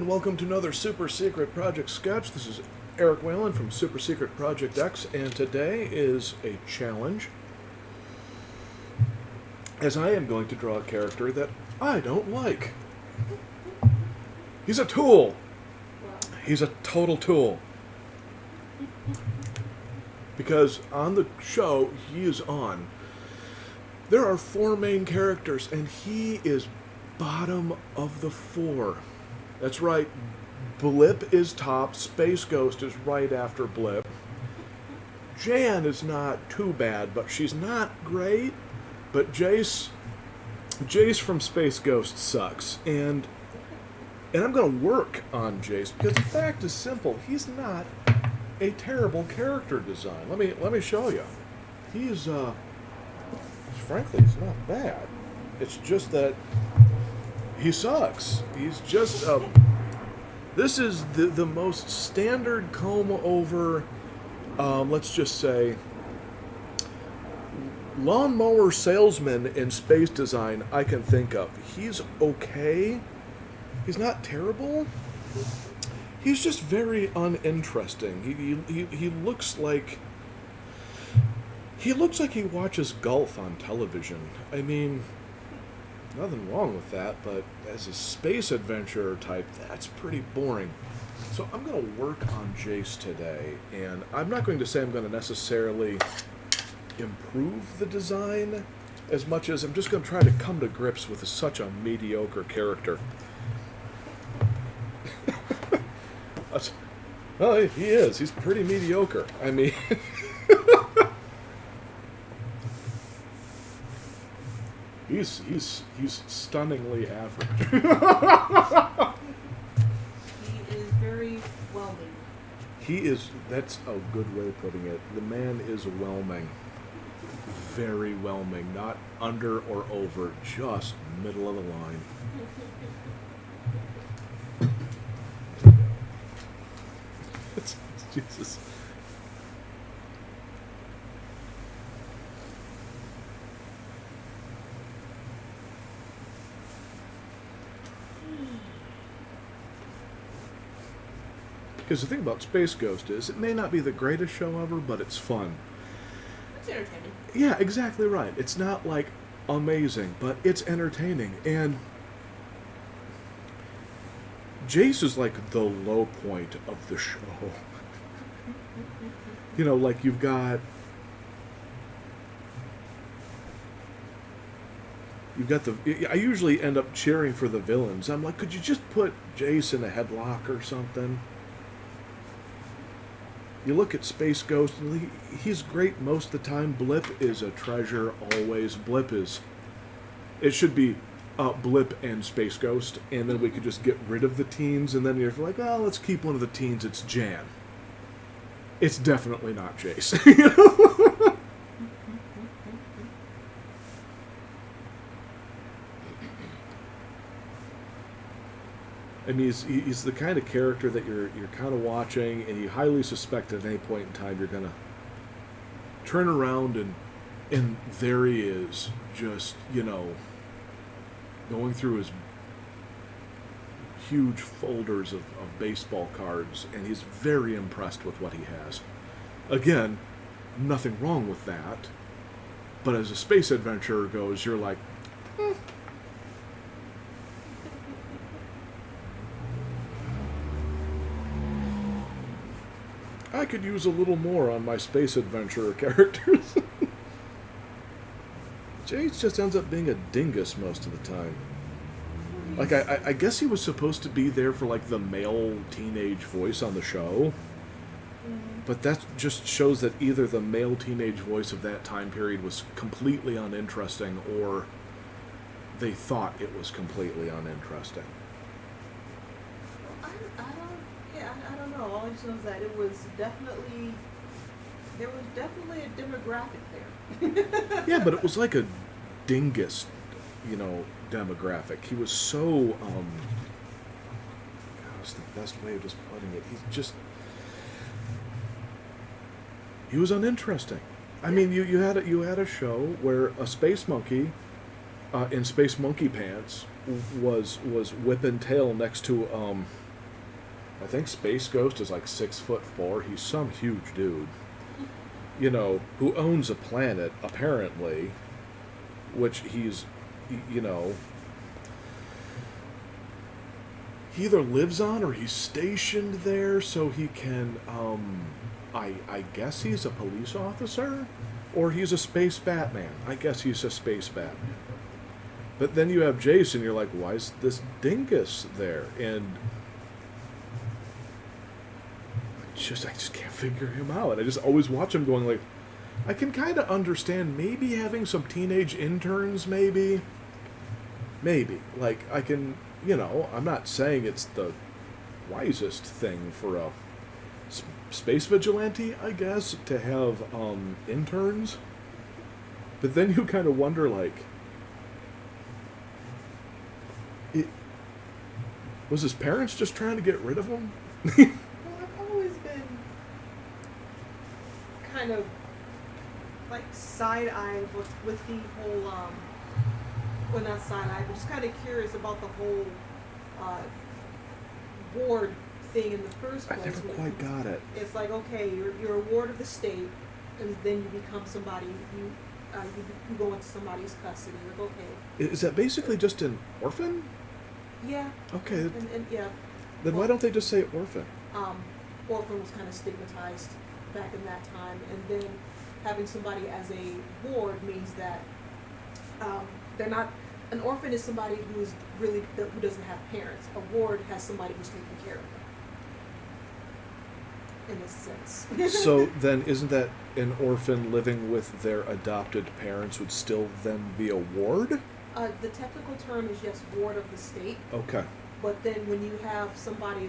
welcome to another Super Secret Project sketch. This is Eric Whalen from Super Secret Project X, and today is a challenge, as I am going to draw a character that I don't like. He's a tool. He's a total tool. Because on the show he is on, there are four main characters, and he is bottom of the four. That's right, Blip is top, Space Ghost is right after Blip. Jan is not too bad, but she's not great. But Jace from Space Ghost sucks, and I'm going to work on Jace because the fact is simple: he's not a terrible character design. Let me show you. He's frankly, he's not bad. It's just that he sucks. He's just this is the most standard comb over, let's just say, lawnmower salesman in space design I can think of. He's okay. He's not terrible. He's just very uninteresting. He looks like he watches golf on television. I mean, nothing wrong with that, but as a space adventure type, that's pretty boring. So I'm going to work on Jace today, and I'm not going to say I'm going to necessarily improve the design as much as I'm just going to try to come to grips with such a mediocre character. Well, he is. He's pretty mediocre. I mean... He's stunningly average. He is very whelming. He is, that's a good way of putting it. The man is whelming. Very whelming. Not under or over, just middle of the line. Jesus. Because the thing about Space Ghost is, it may not be the greatest show ever, but it's fun. It's entertaining. Yeah, exactly right. It's not, like, amazing, but it's entertaining. And Jace is, like, the low point of the show. You know, like, you've got I usually end up cheering for the villains. I'm like, could you just put Jace in a headlock or something? You look at Space Ghost, and he's great most of the time. Blip is a treasure, always. It should be Blip and Space Ghost, and then we could just get rid of the teens, and then you're like, oh, let's keep one of the teens, it's Jan. It's definitely not Jace. You know? I mean, he's the kind of character that you're kind of watching, and you highly suspect at any point in time you're gonna turn around and there he is, just, you know, going through his huge folders of baseball cards, and he's very impressed with what he has. Again, nothing wrong with that, but as a space adventurer goes, you're like, I could use a little more on my space adventurer characters. Jace just ends up being a dingus most of the time. Like, I guess he was supposed to be there for, like, the male teenage voice on the show. But that just shows that either the male teenage voice of that time period was completely uninteresting, or they thought it was completely uninteresting. I don't know. All I just know is that there was definitely a demographic there. Yeah, but it was like a dingus, you know, demographic. He was so, what's the best way of just putting it? He was uninteresting. I mean, you had a show where a space monkey in space monkey pants was whipping tail next to I think Space Ghost is like 6'4". He's some huge dude. You know, who owns a planet, apparently, which he's, you know, he either lives on or he's stationed there so he can, I guess he's a police officer? Or he's a space Batman. I guess he's a space Batman. But then you have Jason, you're like, why is this dingus there? And I just can't figure him out. I just always watch him going like, I can kind of understand maybe having some teenage interns, maybe. Like, I can, you know, I'm not saying it's the wisest thing for a space vigilante, I guess, to have interns. But then you kind of wonder, like, was his parents just trying to get rid of him? Well, I've always been kind of like side-eyed with the whole, well, not side-eyed, but just kind of curious about the whole ward thing in the first place. I never quite got it. It's like, okay, you're a ward of the state, and then you become somebody, you go into somebody's custody. Like, okay. Is that basically just an orphan? Yeah. Okay. And yeah. Then why don't they just say orphan? Orphan was kind of stigmatized back in that time, and then having somebody as a ward means that they're not. An orphan is somebody who doesn't have parents. A ward has somebody who's taking care of them. In a sense. So then, isn't that an orphan living with their adopted parents would still then be a ward? The technical term is yes, ward of the state. Okay. But then when you have somebody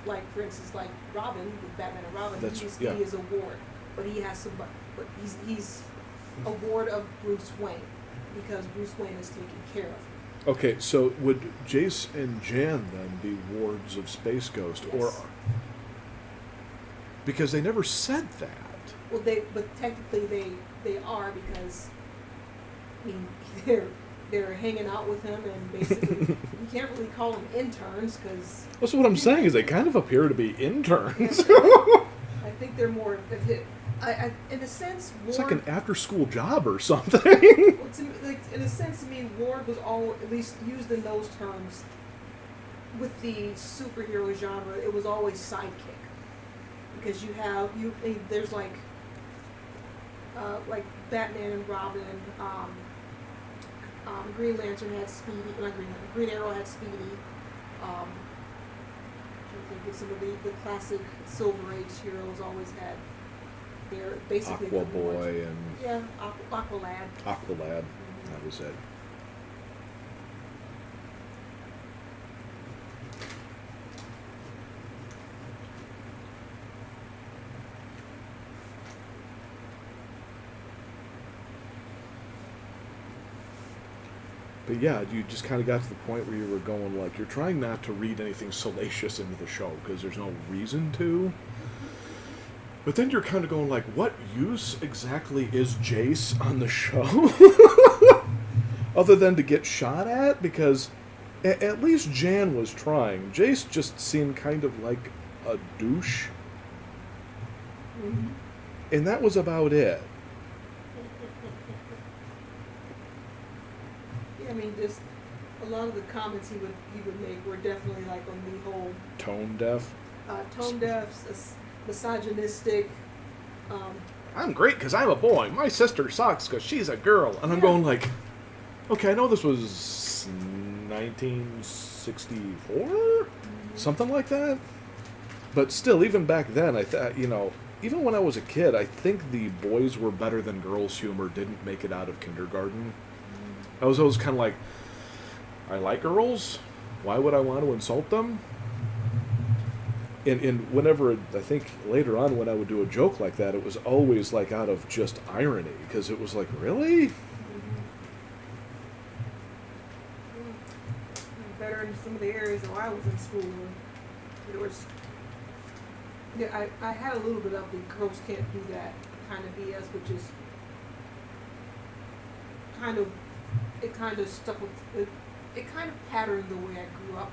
like for instance, like Robin, with Batman and Robin, he is a ward, but he has somebody, but he's a ward of Bruce Wayne because Bruce Wayne is taken care of. Okay, so would Jace and Jan then be wards of Space Ghost, yes. or because they never said that? Well, but technically they are because I mean they're hanging out with him, and basically you can't really call them interns because. That's what I'm saying. Is they kind of appear to be interns. I think they're more. In a sense, Ward, it's like an after-school job or something. Well, in a sense, to me, Ward was all at least used in those terms. With the superhero genre, it was always sidekick because there's like Batman and Robin. Green Lantern had Speedy, not Green Arrow had Speedy. I think of some of the classic Silver Age heroes always had their basically Aqua Boy and Aqualad. Aqualad, that was it. But yeah, you just kind of got to the point where you were going like, you're trying not to read anything salacious into the show because there's no reason to. But then you're kind of going like, what use exactly is Jace on the show? Other than to get shot at? Because at least Jan was trying. Jace just seemed kind of like a douche. Mm-hmm. And that was about it. I mean, just a lot of the comments he would make were definitely like on the whole Tone deaf, misogynistic. I'm great because I'm a boy. My sister sucks because she's a girl. And I'm going like, okay, I know this was 1964, something like that. But still, even back then, I thought, even when I was a kid, I think the boys were better than girls humor didn't make it out of kindergarten. I was always kind of like, I like girls. Why would I want to insult them? And whenever, I think later on when I would do a joke like that, it was always like out of just irony. Because it was like, really? Better in some of the areas where I was in school. There was, I had a little bit of the girls can't do that kind of BS, which is it kind of stuck with it. It kind of patterned the way I grew up.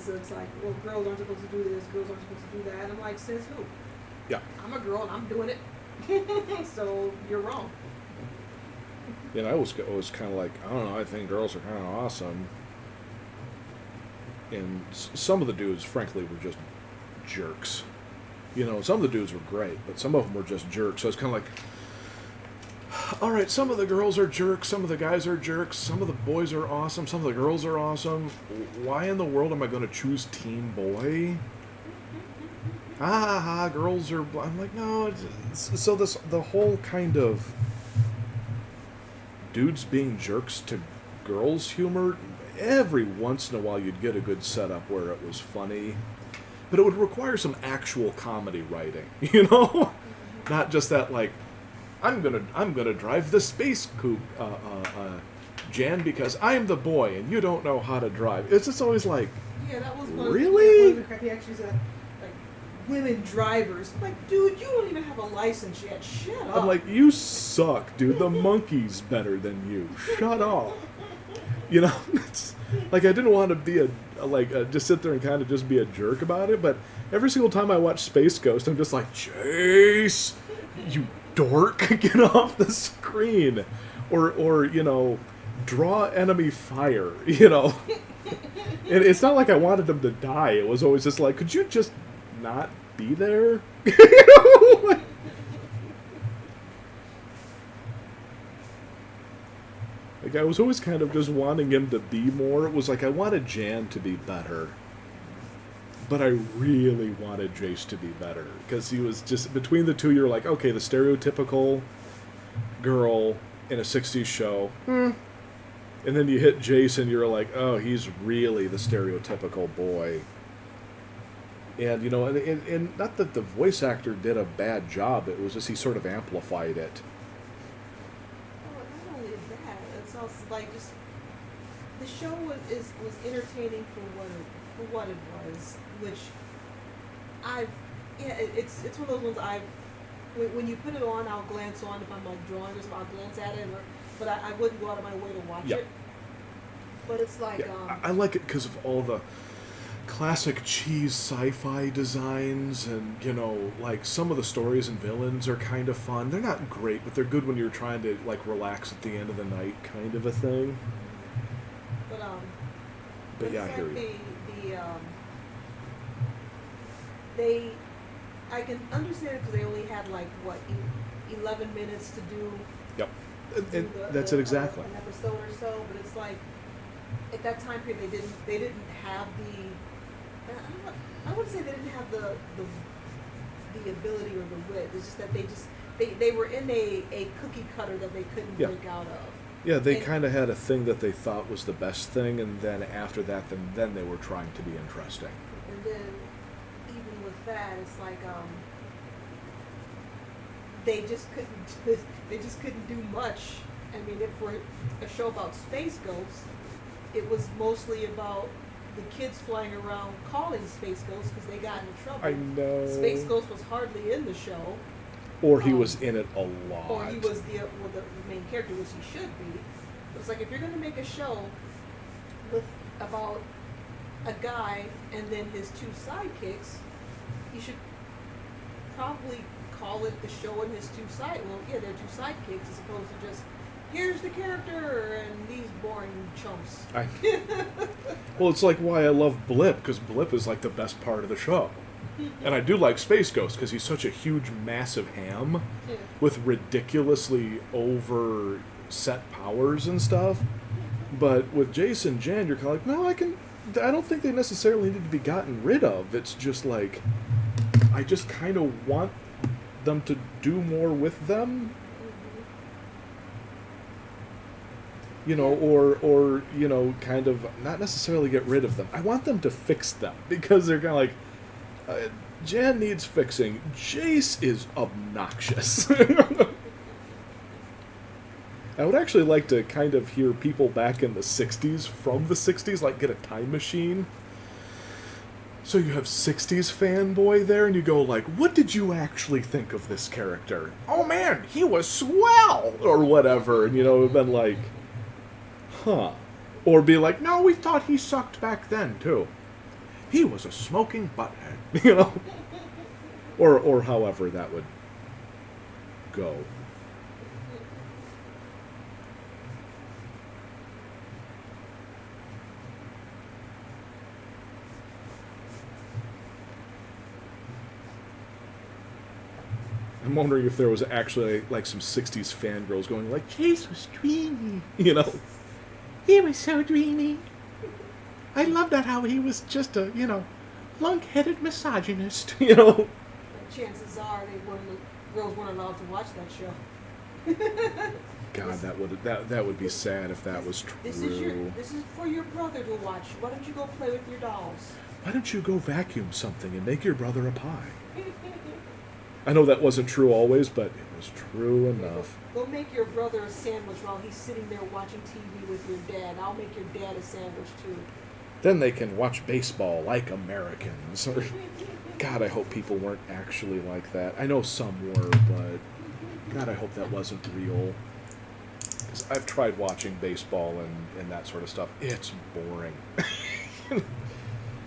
because it's like, well, girls aren't supposed to do this, girls aren't supposed to do that. And I'm like, says who? Yeah. I'm a girl and I'm doing it. So you're wrong. You know, I was kind of like, I don't know, I think girls are kind of awesome. And some of the dudes, frankly, were just jerks. You know, some of the dudes were great, but some of them were just jerks. So it's kind of like, all right, some of the girls are jerks, some of the guys are jerks, some of the boys are awesome, some of the girls are awesome. Why in the world am I going to choose team boy? Girls are... I'm like, no. So the whole kind of dudes being jerks to girls humor, every once in a while you'd get a good setup where it was funny. But it would require some actual comedy writing, you know? Not just that, like, I'm gonna drive the space coupe, Jan, because I'm the boy and you don't know how to drive. It's just always like, yeah, that was really? One of the crappy extras like women drivers. I'm like, dude, you don't even have a license yet. Shut up. I'm like, you suck, dude. The monkey's better than you. Shut up. You know, it's like I didn't want to be just sit there and kind of just be a jerk about it. But every single time I watch Space Ghost, I'm just like, Chase, you dork, get off the screen, or you know, draw enemy fire. You know, and it's not like I wanted them to die. It was always just like, could you just not be there? You know? Like, I was always kind of just wanting him to be more. It was like I wanted Jan to be better, but I really wanted Jace to be better, because he was just, between the two, you're like, okay, the stereotypical girl in a 60s show, and then you hit Jace and you're like, oh, he's really the stereotypical boy. And, you know, and not that the voice actor did a bad job, it was just he sort of amplified it. Not only that, it's also like just the show was entertaining for what it was, which it's one of those ones when you put it on, I'll glance on if I'm like drawing or something, I'll glance at it, but I wouldn't go out of my way to watch it. But it's like I like it because of all the classic cheese sci-fi designs, and you know, like some of the stories and villains are kind of fun. They're not great, but they're good when you're trying to like relax at the end of the night, kind of a thing. But yeah, I hear you. I can understand it because they only had like 11 minutes to do. Yep, that's it exactly. An episode or so, but it's like at that time period they didn't have the. I wouldn't say they didn't have the ability or the wit. It's just that they were in a cookie cutter that they couldn't break out of. Yeah, they kind of had a thing that they thought was the best thing, and then after that, then they were trying to be interesting. And then even with that, it's like they just couldn't do much. I mean, if for a show about space ghosts, it was mostly about the kids flying around calling Space Ghost because they got into trouble. I know. Space Ghost was hardly in the show. Or he was in it a lot. Or he was the main character, which he should be. It's like if you're going to make a show about a guy and then his two sidekicks, you should probably call it the show and his two they're two sidekicks as opposed to just, here's the character and these boring chumps. Well, it's like why I love Blip, because Blip is like the best part of the show. And I do like Space Ghost because he's such a huge, massive ham with ridiculously over set powers and stuff. But with Jason and Jan, you're kind of like, no, I don't think they necessarily need to be gotten rid of. It's just like, I just kind of want them to do more with them. You know, or you know, kind of not necessarily get rid of them. I want them to fix them because they're kind of like, Jan needs fixing. Jace is obnoxious. I would actually like to kind of hear people back in the 60s, from the 60s, like get a time machine. So you have 60s fanboy there, and you go like, what did you actually think of this character? Oh man, he was swell! Or whatever, and you know, it would have been like, huh. Or be like, no, we thought he sucked back then, too. he was a smoking butthead, you know, or however that would go. I'm wondering if there was actually like some '60s fangirls going like, Chase was dreamy, you know. He was so dreamy. I love that how he was just a, lunk-headed misogynist, you know. But chances are girls weren't allowed to watch that show. God, that would be sad if that was true. This is for your brother to watch. Why don't you go play with your dolls? Why don't you go vacuum something and make your brother a pie? I know that wasn't true always, but it was true enough. Go make your brother a sandwich while he's sitting there watching TV with your dad. I'll make your dad a sandwich too. Then they can watch baseball like Americans. God, I hope people weren't actually like that. I know some were, but God, I hope that wasn't real. Because I've tried watching baseball and that sort of stuff. It's boring.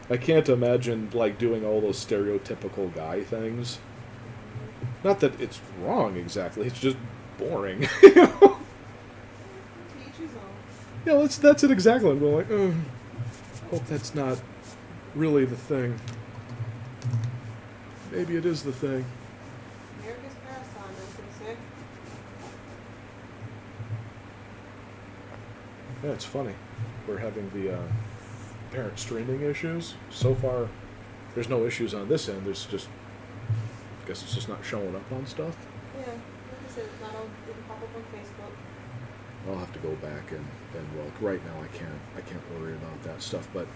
I can't imagine like doing all those stereotypical guy things. Not that it's wrong exactly, it's just boring. Teach his own. Yeah, that's it exactly. I'm going like, hope that's not really the thing. Maybe it is the thing. America's pastime, as they say. Yeah, it's funny. We're having the parent streaming issues. So far, there's no issues on this end. There's just, I guess it's just not showing up on stuff. Yeah, like I said, it's not on, didn't pop up on Facebook. I'll have to go back and look. Right now, I can't worry about that stuff. But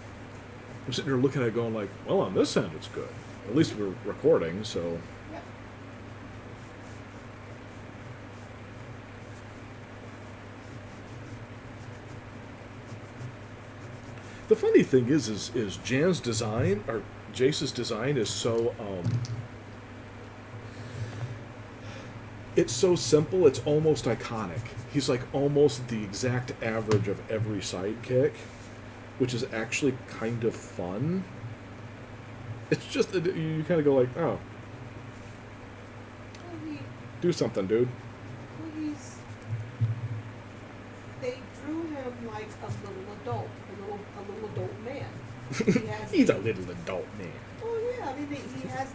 I'm sitting here looking at it, going like, well, on this end, it's good. At least we're recording, so. Yep. The funny thing is Jan's design, or Jace's design, is so it's so simple, it's almost iconic. He's like almost the exact average of every sidekick, which is actually kind of fun. It's just, you kind of go like, oh, do something, dude. Well, they drew him like a little adult, a little adult man. He has He's a little adult man. Oh yeah, I mean he has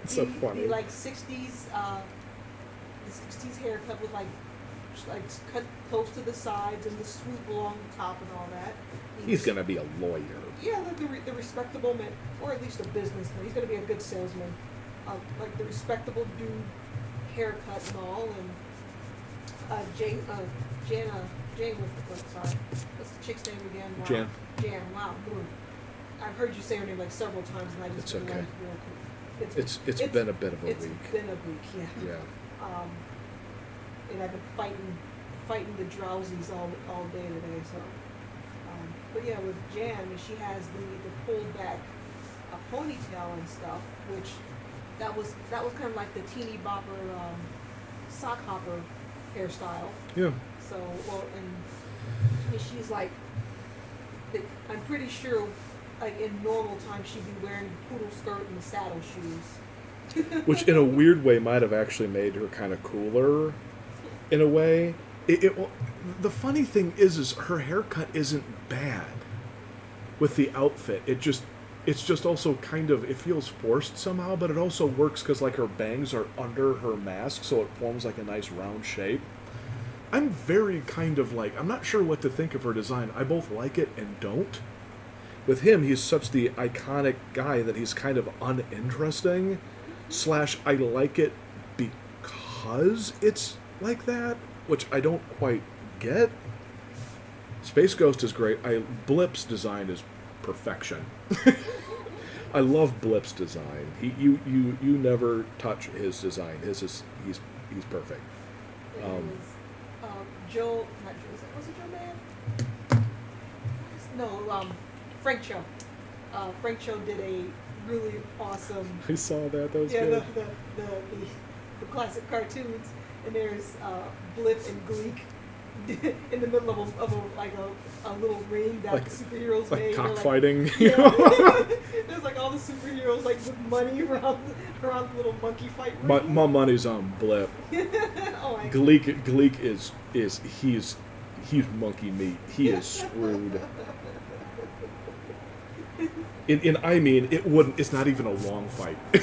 It's so funny. the like '60s the '60s haircut with like cut close to the sides and the swoop along the top and all that. He's gonna be a lawyer. Yeah, like the respectable man, or at least a businessman. He's gonna be a good salesman, like the respectable dude, haircut and all. And Jane sorry, what's the chick's name again? Wow. Jan. Wow. I've heard you say her name like several times, and I just It's okay. realized real quick. It's been a bit of a week. It's been a week, yeah. Yeah. And I've been fighting the drowsies all day today. So, but yeah, with Jan, she has the pulled back ponytail and stuff, which that was kind of like the teeny bopper sock hopper hairstyle. Yeah. So, well, and she's like, I'm pretty sure, like in normal times, she'd be wearing the poodle skirt and the saddle shoes. Which, in a weird way, might have actually made her kind of cooler, in a way. The funny thing is her haircut isn't bad with the outfit. It's just also kind of, it feels forced somehow, but it also works because like her bangs are under her mask, so it forms like a nice round shape. I'm very kind of like, I'm not sure what to think of her design. I both like it and don't. With him, he's such the iconic guy that he's kind of uninteresting. / I like it because it's like that, which I don't quite get. Space Ghost is great. Blip's design is perfection. I love Blip's design. You never touch his design. He's perfect. Joe, not Joe, was it Joe Man? No, Frank Cho. Frank Cho did a really awesome. I saw that. That was good. Yeah, The classic cartoons, and there's Blip and Gleek, in the middle of a little ring that Like- superheroes like made. They're cockfighting. Yeah. There's like all the superheroes like with money around the little monkey fight my, ring. my money's on Blip. Oh my Gleek is he's monkey meat. He is screwed. I mean, it's not even a long fight. I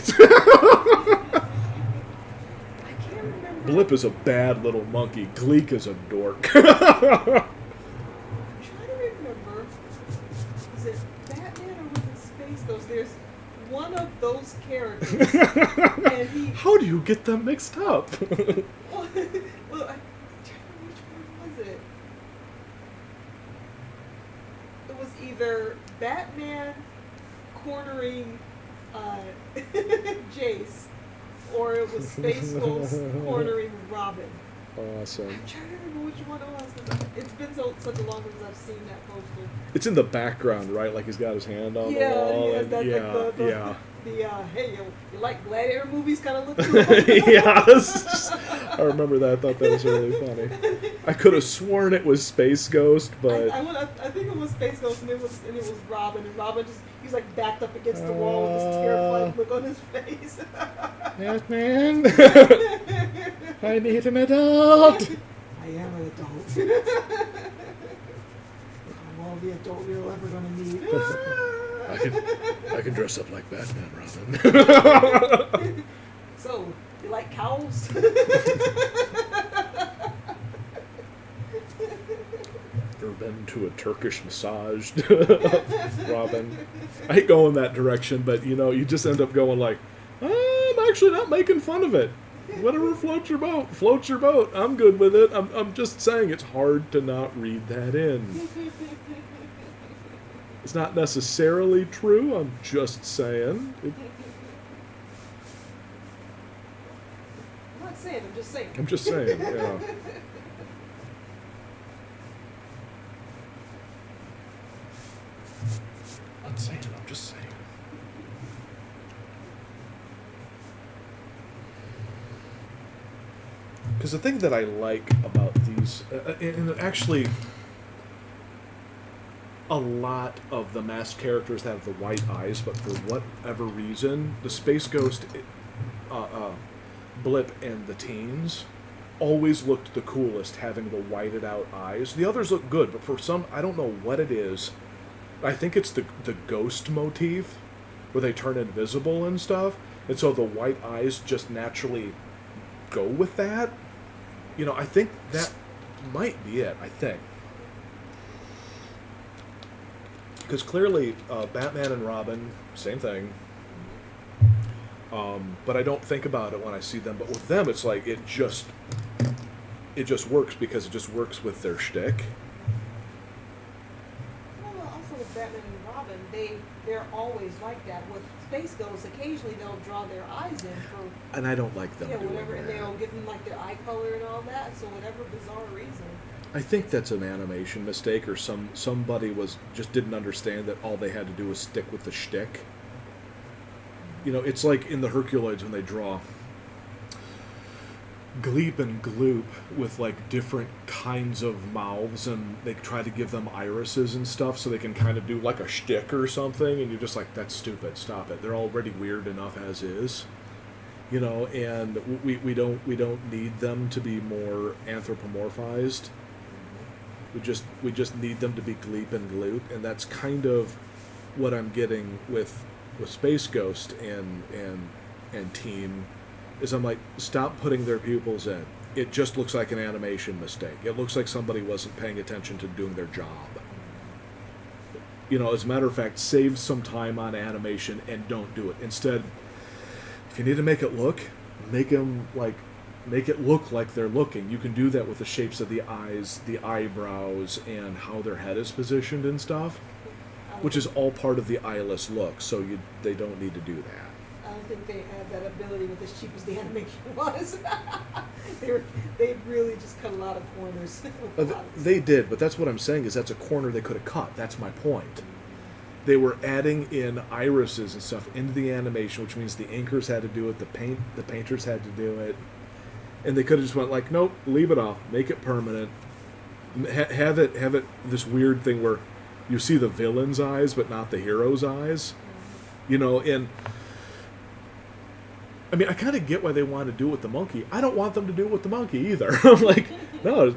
can't remember. Blip is a bad little monkey. Gleek is a dork. I'm trying to remember. Was it Batman or was it Space Ghost? There's one of those characters, and he. How do you get them mixed up? Well, I can't remember which one was it. It was either Batman cornering Jace, or it was Space Ghost cornering Robin. Awesome. I'm trying to remember which one it was because it's been such a long time since I've seen that poster. It's in the background, right? Like he's got his hand on the Yeah, wall. yeah, and that's yeah, like the yeah. Hey, you like gladiator movies kind of look to it? Yes. I remember that. I thought that was really funny. I could have sworn it was Space Ghost, but I think it was Space Ghost, and it was Robin, and Robin he's like backed up against the wall with this terrified look on his face. yes, man. I need an adult. I am an adult. I'm all the adult you're ever gonna need. I can dress up like Batman, Robin. So, you like cows? Ever been to a Turkish massage, Robin? I hate going that direction, but you just end up going like, I'm actually not making fun of it. Whatever floats your boat, floats your boat. I'm good with it. I'm just saying it's hard to not read that in. It's not necessarily true. I'm just saying. I'm not saying. I'm just saying. I'm just saying. Yeah. I'm saying. I'm just saying. Because the thing that I like about these, and actually, a lot of the masked characters have the white eyes, but for whatever reason, the Space Ghost, Blip, and the teens always looked the coolest having the whited out eyes. The others look good, but for some, I don't know what it is. I think it's the ghost motif, where they turn invisible and stuff, and so the white eyes just naturally go with that. I think that might be it. I think. Because clearly, Batman and Robin, same thing. But I don't think about it when I see them. But with them, it's like it just works because it just works with their shtick. Well, also with Batman and Robin, they're always like that. With Space Ghost, occasionally they'll draw their eyes in for And I don't like them doing whatever, and that. they'll give them like their eye color and all that. So whatever bizarre reason. I think that's an animation mistake, or somebody just didn't understand that all they had to do was stick with the shtick. It's like in the Herculoids when they draw Gleep and Gloop with like different kinds of mouths, and they try to give them irises and stuff so they can kind of do like a shtick or something, and you're just like, that's stupid, stop it. They're already weird enough as is. And we don't need them to be more anthropomorphized. We just need them to be Gleep and Gloop, and that's kind of what I'm getting with Space Ghost and Teen, is I'm like, stop putting their pupils in. It just looks like an animation mistake. It looks like somebody wasn't paying attention to doing their job. As a matter of fact, save some time on animation and don't do it. Instead, if you need to make it look, make it look like they're looking. You can do that with the shapes of the eyes, the eyebrows, and how their head is positioned and stuff, which is all part of the eyeless look, so they don't need to do that. I don't think they had that ability with as cheap as the animation was. They really just cut a lot of corners. They did, but that's what I'm saying, is that's a corner they could have cut. That's my point. They were adding in irises and stuff into the animation, which means the inkers had to do it, the painters had to do it, and they could have just went like, nope, leave it off, make it permanent, Have it this weird thing where you see the villain's eyes but not the hero's eyes. You know, and I mean, I kind of get why they want to do it with the monkey. I don't want them to do it with the monkey either. I'm like, no,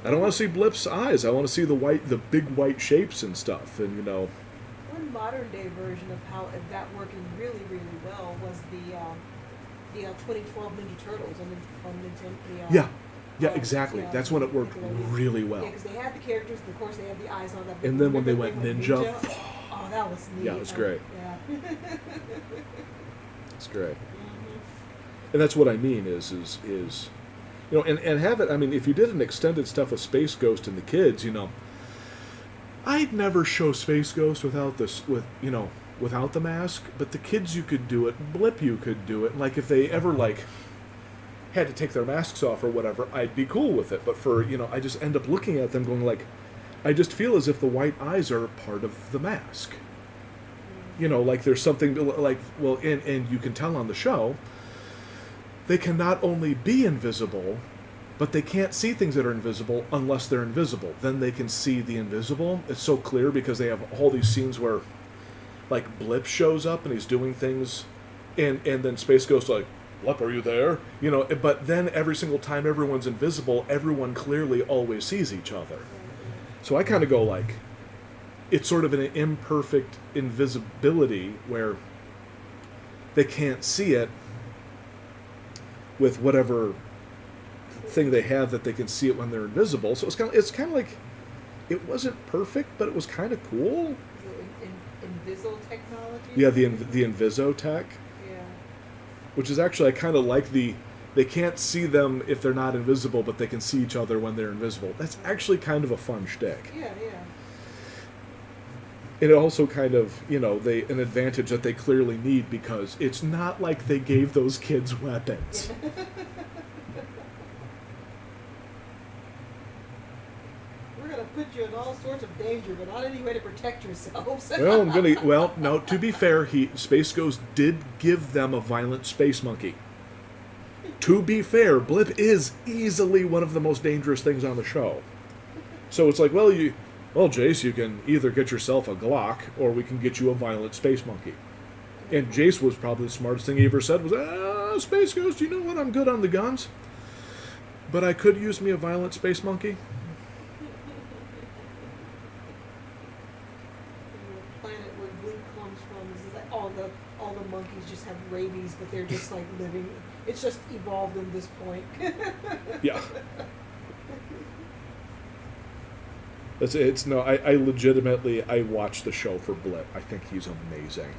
I don't want to see Blip's eyes. I want to see the big white shapes and stuff. And you know, one modern day version of how that working really, really well was the 2012 Ninja Turtles on Nintendo. Yeah, exactly. That's when it worked really well. Yeah, because they had the characters, and of course they had the eyes on them. And then when they went ninja, oh, that was neat. Yeah, it was great. Yeah. It's great. Mm-hmm. And that's what I mean is you know, and have it. I mean, if you did an extended stuff with Space Ghost and the kids, you know, I'd never show Space Ghost without without the mask. But the kids, you could do it. Blip, you could do it. Like if they ever had to take their masks off or whatever, I'd be cool with it. But for I just end up looking at them going like, I just feel as if the white eyes are part of the mask. You know, like there's something like, well, and you can tell on the show, they can not only be invisible, but they can't see things that are invisible unless they're invisible. Then they can see the invisible. It's so clear because they have all these scenes where, like, Blip shows up and he's doing things, and then Space Ghost like, Blip, are you there? You know, but then every single time everyone's invisible, everyone clearly always sees each other. So I kind of go like, it's sort of an imperfect invisibility where they can't see it with whatever thing they have that they can see it when they're invisible. So it's kind of like, it wasn't perfect, but it was kind of cool. Inviso technology? Yeah, the Inviso tech. Yeah. Which is actually, I kind of like they can't see them if they're not invisible, but they can see each other when they're invisible. That's actually kind of a fun shtick. Yeah. And it also kind of, an advantage that they clearly need because it's not like they gave those kids weapons. We're going to put you in all sorts of danger, but not any way to protect yourselves. Well, no, to be fair, Space Ghost did give them a violent space monkey. To be fair, Blip is easily one of the most dangerous things on the show. So it's like, well, Jace, you can either get yourself a Glock, or we can get you a violent space monkey. And Jace was probably the smartest thing he ever said was, Space Ghost, you know what, I'm good on the guns, but I could use me a violent space monkey. The planet where Gleek comes from is like all the monkeys just have rabies, but they're just like living. It's just evolved in this point. Yeah. I legitimately, I watch the show for Blip. I think he's amazing.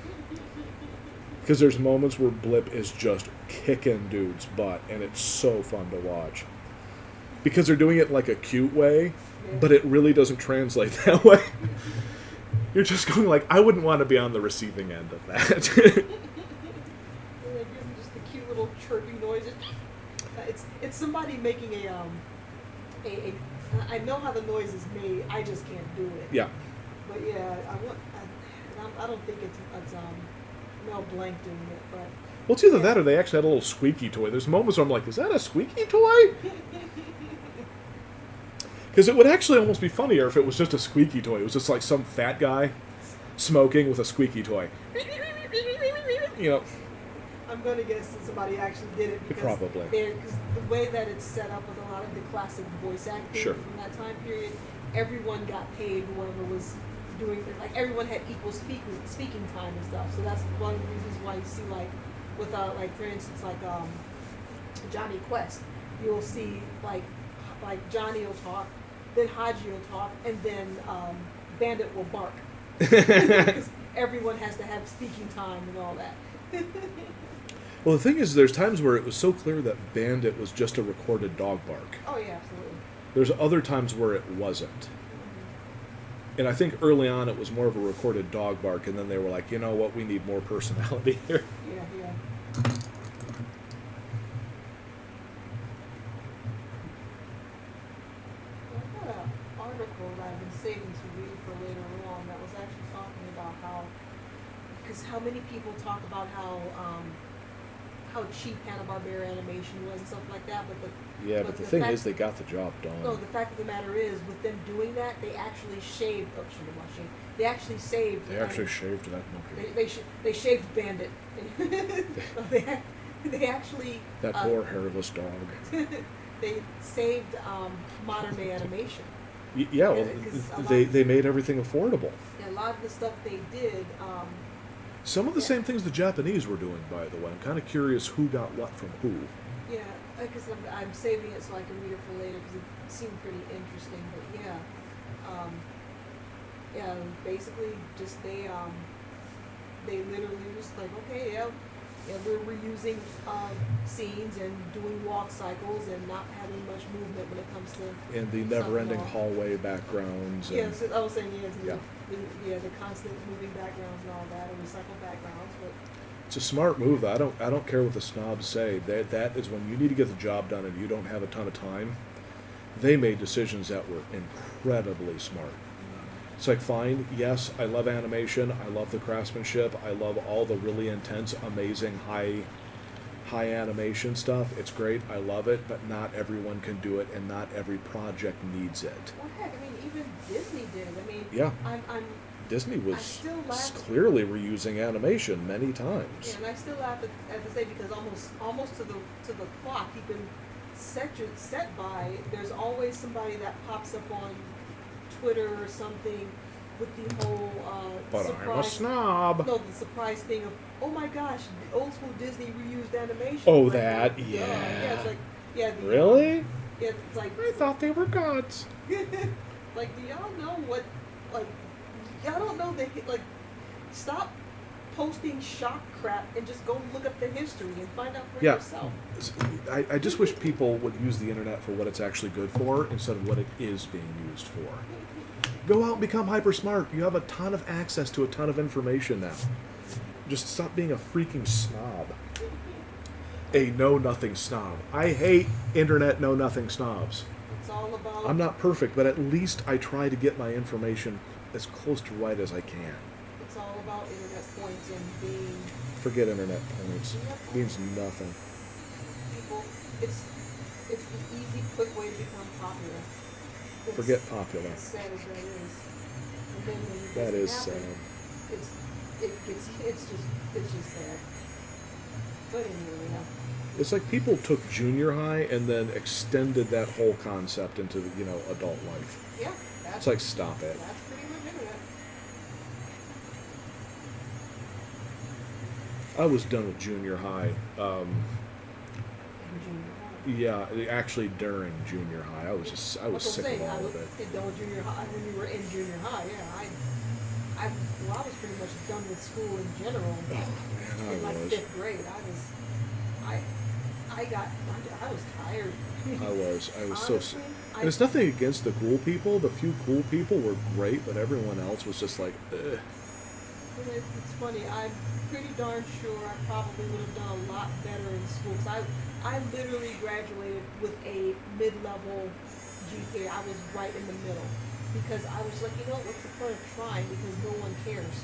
Because there's moments where Blip is just kicking dudes' butt, and it's so fun to watch. Because they're doing it in like a cute way, but it really doesn't translate that way. You're just going like, I wouldn't want to be on the receiving end of that. They're using just the cute little chirping noises. It's somebody making a I know how the noise is made. I just can't do it. Yeah. But yeah, I don't think it's Mel Blanc doing it. But Well, it's either that or they actually had a little squeaky toy. There's moments where I'm like, is that a squeaky toy? Because it would actually almost be funnier if it was just a squeaky toy. It was just like some fat guy smoking with a squeaky toy. I'm going to guess that somebody actually did it because Probably. Because the way that it's set up with a lot of the classic voice acting Sure. from that time period, everyone got paid whoever was doing it. Like everyone had equal speaking time and stuff. So that's one of the reasons why you see like with like for instance like Johnny Quest, you'll see like Johnny will talk, then Haji will talk, and then Bandit will bark because everyone has to have speaking time and all that. Well, the thing is, there's times where it was so clear that Bandit was just a recorded dog bark. Oh yeah, absolutely. There's other times where it wasn't. And I think early on it was more of a recorded dog bark, and then they were like, you know what, we need more personality here. Yeah. I've got an article that I've been saving to read for later on that was actually talking about how many people talk about how how cheap Hanna-Barbera animation was and stuff like that. But the thing is, they got the job done. No, the fact of the matter is, with them doing that, they actually shaved. Oh, they actually saved. They actually shaved that monkey. They shaved Bandit. they actually. That poor hairless dog. They saved modern day animation. Yeah, well, they made everything affordable. Yeah, a lot of the stuff they did. Some of the same things the Japanese were doing, by the way. I'm kind of curious who got what from who. Yeah, because I'm saving it so I can read it for later because it seemed pretty interesting. But yeah, basically just they literally just like, okay, yeah, we're using scenes and doing walk cycles and not having much movement when it comes to. And the never-ending hallway backgrounds. Yeah, so I was saying yeah. The constant moving backgrounds and all that, and recycled backgrounds, but. It's a smart move. I don't care what the snobs say. That is when you need to get the job done and you don't have a ton of time. They made decisions that were incredibly smart. It's like, fine, yes, I love animation, I love the craftsmanship, I love all the really intense, amazing, high animation stuff. It's great, I love it, but not everyone can do it, and not every project needs it. Well, heck, I mean, even Disney did. I mean, yeah. I'm Disney was clearly reusing animation many times. Yeah, and I still have to say, because almost to the clock you can set by. There's always somebody that pops up on Twitter or something with the whole but surprise. I'm a snob. No, the surprise thing of, oh my gosh, old school Disney reused animation. Oh, like, that, yeah. yeah. Yeah, it's like, yeah. Really? Yeah, it's like. I thought they were gods. Like, do y'all know what? Like, y'all don't know that. Like, stop posting shock crap and just go look up the history and find out for yourself. I just wish people would use the internet for what it's actually good for instead of what it is being used for. Go out and become hyper smart. You have a ton of access to a ton of information now. Just stop being a freaking snob. A know-nothing snob. I hate internet know-nothing snobs. It's all about. I'm not perfect, but at least I try to get my information as close to right as I can. It's all about internet points and being. Forget internet points. It means nothing. People, it's the easy, quick way to become popular. Forget popular. As sad as that is. And then when it that is happen, sad. It's just bad. But anyway, yeah. It's like people took junior high and then extended that whole concept into adult life. Yeah. It's like, stop it. That's pretty much internet. I was done with junior high. Yeah, actually during junior high, I was sick of all of it. Done with junior high when we were in junior high. Yeah, I was pretty much done with school in general. Oh man, in like 5th grade, I was tired. I was Honestly, so. And it's nothing against the cool people. The few cool people were great, but everyone else was just like, ugh. It's funny. I'm pretty darn sure I probably would have done a lot better in school. Cause I literally graduated with a mid-level GPA. I was right in the middle because I was like, what's the point of trying? Because no one cares.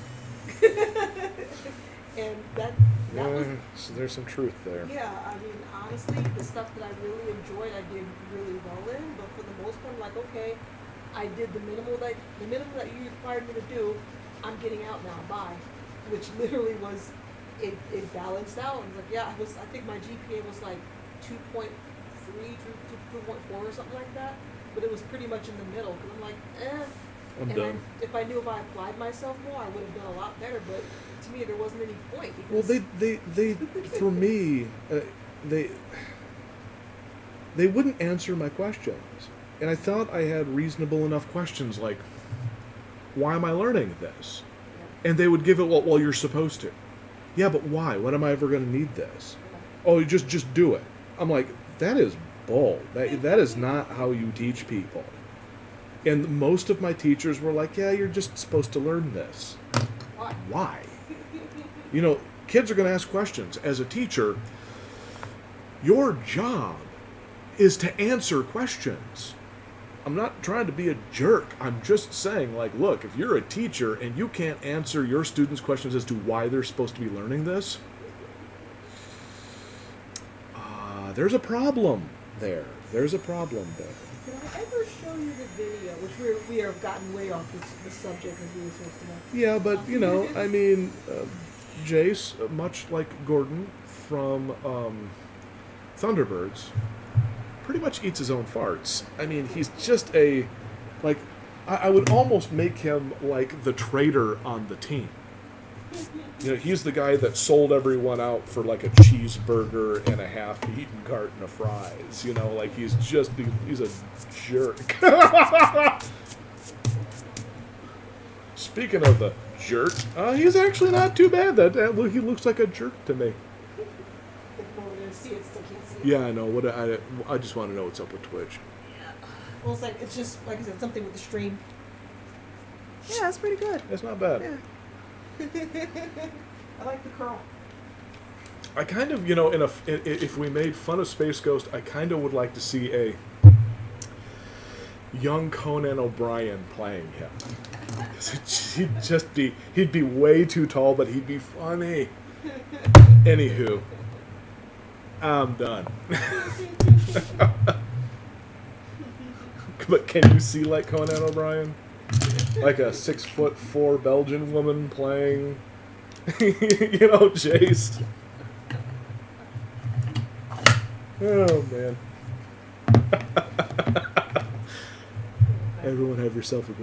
And that was. So there's some truth there. Yeah, I mean, honestly, the stuff that I really enjoyed, I did really well in. But for the most part, I'm like, okay, I did the minimum that you required me to do. I'm getting out now. Bye. Which literally was, it balanced out. And like, yeah, I think my GPA was like 2.3, 2.4 or something like that. But it was pretty much in the middle. Because I'm like, I'm done. If I knew if I applied myself more, I would have done a lot better. But to me, there wasn't any point. Well, they for me, they wouldn't answer my questions. And I thought I had reasonable enough questions like, why am I learning this? Yeah. And they would give it, well, you're supposed to. Yeah, but why? When am I ever going to need this? Yeah. Oh, you just do it. I'm like, that is bull. That is not how you teach people. And most of my teachers were like, yeah, you're just supposed to learn this. Why? Kids are going to ask questions. As a teacher, your job is to answer questions. I'm not trying to be a jerk. I'm just saying, like, look, if you're a teacher and you can't answer your students' questions as to why they're supposed to be learning this, there's a problem there. There's a problem there. Did I ever show you the video, which we have gotten way off the subject as we were supposed to know? Yeah, but, you know, I mean, Jace, much like Gordon from Thunderbirds, pretty much eats his own farts. I mean, he's just like, I would almost make him like the traitor on the team. You know, he's the guy that sold everyone out for like a cheeseburger and a half-eaten carton of fries. You know, like he's a jerk. Speaking of the jerk, he's actually not too bad. He looks like a jerk to me. Yeah, I know. I just want to know what's up with Twitch. Well, it's just like I said, something with the stream. Yeah, that's pretty good. It's not bad. Yeah. I like the curl. I kind of, you know, if we made fun of Space Ghost, I kind of would like to see a young Conan O'Brien playing him. He'd be way too tall, but he'd be funny. Anywho, I'm done. But can you see like Conan O'Brien? Like a 6'4" Belgian woman playing, you know, Jace. Oh, man. Everyone have yourself a good